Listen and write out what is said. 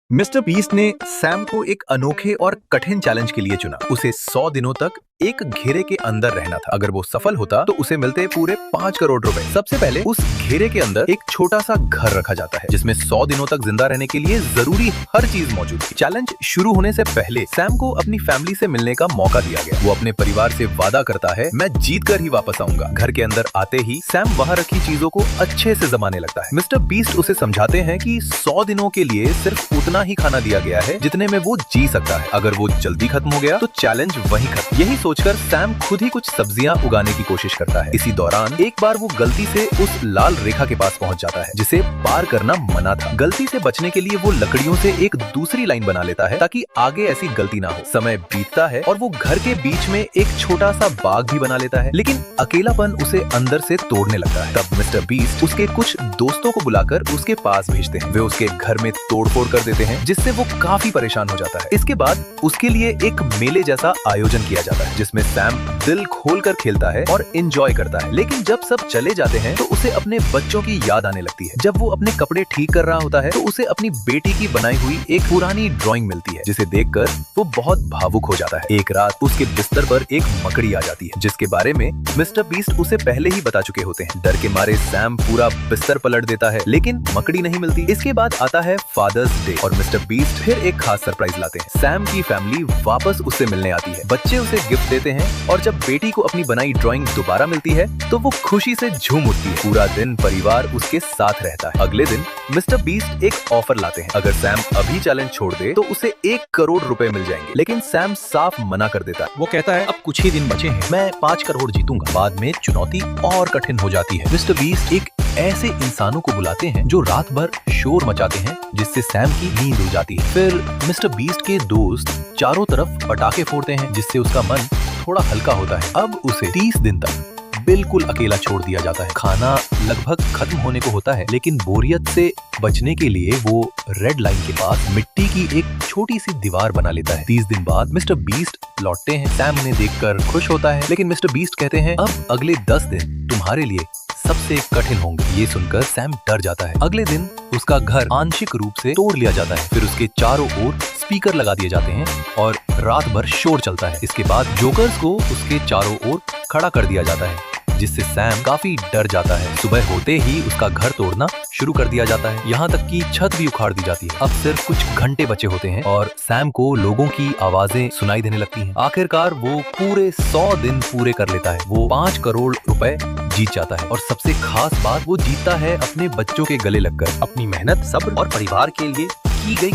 Mister beast ने Sam को एक अनोखे और कठिन चैलेंज के लिए चुना। उसे 100 दिनों तक एक घेरे के अंदर रहना था। अगर वो सफल होता तो उसे मिलते पूरे 5 करोड़ रुपए। सबसे पहले उस घेरे के अंदर एक छोटा सा घर रखा जाता है जिसमें 100 दिनों तक जिंदा रहने के लिए जरूरी हर चीज मौजूद थी। चैलेंज शुरू होने से पहले सैम को अपनी फैमिली से मिलने का मौका दिया गया। वो अपने परिवार से वादा करता है, मैं जीत कर ही वापस आऊंगा। घर के अंदर आते ही सैम वहाँ रखी चीजों को अच्छे से जमाने लगता है। मिस्टर बीस्ट उसे समझाते हैं कि 100 दिनों के लिए सिर्फ उतना ही खाना दिया गया है जितने में वो जी सकता है। अगर वो जल्दी खत्म हो गया तो चैलेंज वहीं खत्म। यही सोचकर सैम खुद ही कुछ सब्जियां उगाने की कोशिश करता है। इसी दौरान एक बार वो गलती से उस लाल रेखा के पास पहुंच जाता है जिसे पार करना मना था। गलती से बचने के लिए वो लकड़ियों से एक दूसरी लाइन बना लेता है ताकि आगे ऐसी गलती ना हो। समय बीतता है और वो घर के बीच में एक छोटा सा बाग भी बना लेता है, लेकिन अकेलापन उसे अंदर से तोड़ने लगता है। तब मिस्टर बीस्ट उसके कुछ दोस्तों को बुलाकर उसके पास भेजते हैं। वे उसके घर में तोड़फोड़ कर देते हैं जिससे वो काफी परेशान हो जाता है। इसके बाद उसके लिए एक मेले जैसा आयोजन किया जाता है जिसमें सैम दिल खोलकर खेलता है और एंजॉय करता है। लेकिन जब सब चले जाते हैं तो उसे अपने बच्चों की याद आने लगती है। जब वो अपने कपड़े ठीक कर रहा होता है तो उसे अपनी बेटी की बनाई हुई एक पुरानी ड्राइंग मिलती है जिसे देखकर वो बहुत भावुक हो जाता है। एक रात उसके बिस्तर पर एक मकड़ी आ जाती है जिसके बारे में मिस्टर बीस्ट उसे पहले ही बता चुके होते हैं। डर के मारे सैम पूरा बिस्तर पलट देता है लेकिन मकड़ी नहीं मिलती। इसके बाद आता है फादर्स डे और मिस्टर बीस्ट फिर एक खास सरप्राइज लाते हैं। सैम की फैमिली वापस उससे मिलने आती है। बच्चे उसे गिफ्ट देते हैं और जब बेटी को अपनी बनाई ड्राइंग दोबारा मिलती है तो वो खुशी से झूम उठती है। पूरा दिन परिवार उसके साथ रहता है। अगले दिन मिस्टर बीस्ट एक ऑफर लाते हैं। अगर सैम अभी चैलेंज छोड़ दे तो उसे 1 करोड़ रुपए मिल जाएंगे, लेकिन सैम साफ मना कर देता है। वो कहता है अब कुछ ही दिन बचे हैं, मैं 5 करोड़ जीतूंगा। बाद में चुनौती और कठिन हो जाती है। मिस्टर बीस्ट एक ऐसे इंसानों को बुलाते हैं जो रात भर शोर मचाते हैं जिससे सैम की नींद उड़ जाती है। फिर मिस्टर बीस्ट के दोस्त चारों तरफ पटाखे फोड़ते हैं जिससे उसका मन थोड़ा हल्का होता है। अब उसे 30 दिन तक बिल्कुल अकेला छोड़ दिया जाता है। खाना लगभग खत्म होने को होता है, लेकिन बोरियत से बचने के लिए वो रेड लाइन के पास मिट्टी की एक छोटी सी दीवार बना लेता है। 30 दिन बाद मिस्टर बीस्ट लौटते हैं। सैम उन्हें देखकर खुश होता है, लेकिन मिस्टर बीस्ट कहते हैं अब अगले 10 दिन तुम्हारे लिए सबसे कठिन होंगे। ये सुनकर सैम डर जाता है। अगले दिन उसका घर आंशिक रूप से तोड़ लिया जाता है। फिर उसके चारों ओर स्पीकर लगा दिए जाते हैं और रात भर शोर चलता है। इसके बाद जोकर्स को उसके चारों ओर खड़ा कर दिया जाता है जिससे सैम काफी डर जाता है। सुबह होते ही उसका घर तोड़ना शुरू कर दिया जाता है, यहाँ तक कि छत भी उखाड़ दी जाती है। अब सिर्फ कुछ घंटे बचे होते हैं और सैम को लोगों की आवाजें सुनाई देने लगती हैं। आखिरकार वो पूरे 100 दिन पूरे कर लेता है। वो 5 करोड़ रुपए जीत जाता है और सबसे खास बात वो जीतता है अपने बच्चों के गले लगकर। अपनी मेहनत, सब्र और परिवार के लिए की गई